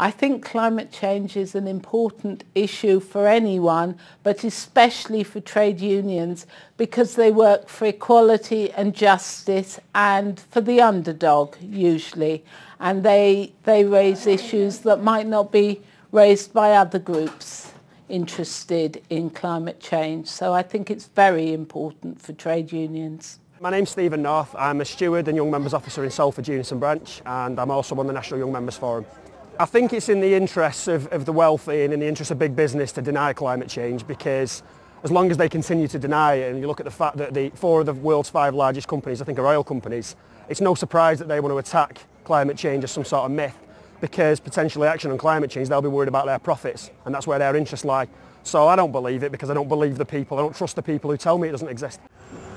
I think climate change is an important issue for anyone, but especially for trade unions, because they work for equality and justice and for the underdog usually, and they raise issues that might not be raised by other groups interested in climate change. So I think it's very important for trade unions. My name's Stephen North. I'm a steward and young members officer in Salford Unison branch, and I'm also on the National Young Members Forum. I think it's in the interests of the wealthy and in the interests of big business to deny climate change, because as long as they continue to deny it, and you look at the fact that 4 of the world's 5 largest companies, I think, are oil companies, it's no surprise that they want to attack climate change as some sort of myth, because potentially action on climate change, they'll be worried about their profits, and that's where their interests lie. So I don't believe it, because I don't believe the people. I don't trust the people who tell me it doesn't exist.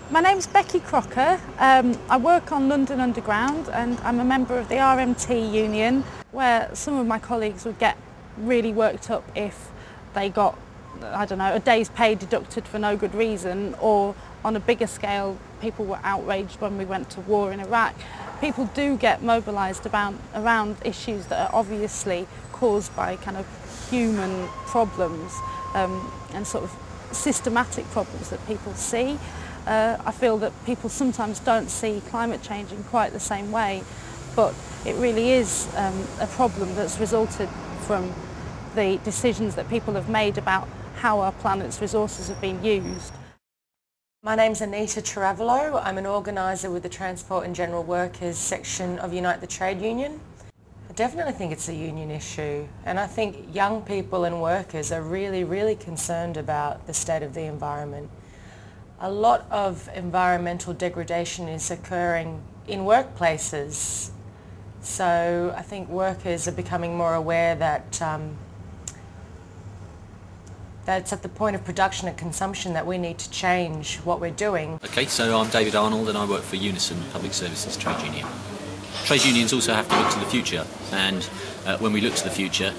My name's Becky Crocker. I work on London Underground and I'm a member of the RMT union, where some of my colleagues would get really worked up if they got, I don't know, a day's pay deducted for no good reason, or on a bigger scale, people were outraged when we went to war in Iraq. People do get mobilised around issues that are obviously caused by kind of human problems and sort of systematic problems that people see. I feel that people sometimes don't see climate change in quite the same way, but it really is a problem that's resulted from the decisions that people have made about how our planet's resources have been used. My name's Anita Chiravalo. I'm an organiser with the Transport and General Workers section of Unite the Trade Union. I definitely think it's a union issue, and I think young people and workers are really concerned about the state of the environment. A lot of environmental degradation is occurring in workplaces, so I think workers are becoming more aware that that's at the point of production and consumption that we need to change what we're doing. Okay, so I'm David Arnold and I work for Unison Public Services Trade Union. Trade unions also have to look to the future, and when we look to the future,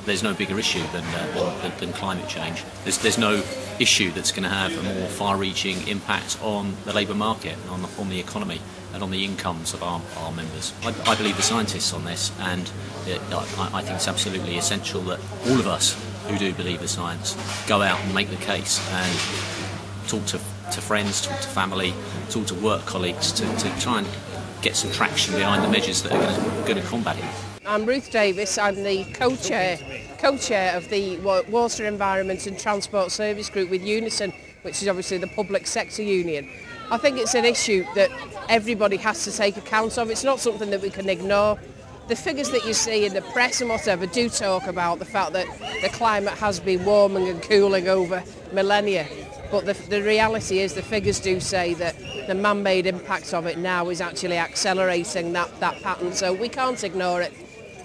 there's no bigger issue than climate change. There's no issue that's going to have a more far-reaching impact on the labour market, on the economy and on the incomes of our members. I believe the scientists on this, and I think it's absolutely essential that all of us who do believe the science go out and make the case and talk to friends, talk to family, talk to work colleagues to try and get some traction behind the measures that are going to combat it. I'm Ruth Davis. I'm the co-chair of the Water, Environment and Transport Service Group with Unison, which is obviously the public sector union. I think it's an issue that everybody has to take account of. It's not something that we can ignore. The figures that you see in the press and whatever do talk about the fact that the climate has been warming and cooling over millennia. But the reality is the figures do say that the man-made impact of it now is actually accelerating that pattern, so we can't ignore it.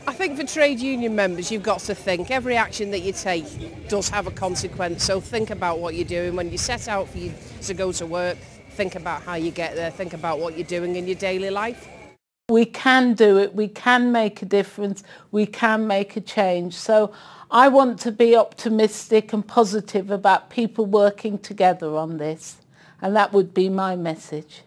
I think for trade union members, you've got to think every action that you take does have a consequence, so think about what you're doing. When you set out for you to go to work, think about how you get there, think about what you're doing in your daily life. We can do it, we can make a difference, we can make a change. So I want to be optimistic and positive about people working together on this, and that would be my message.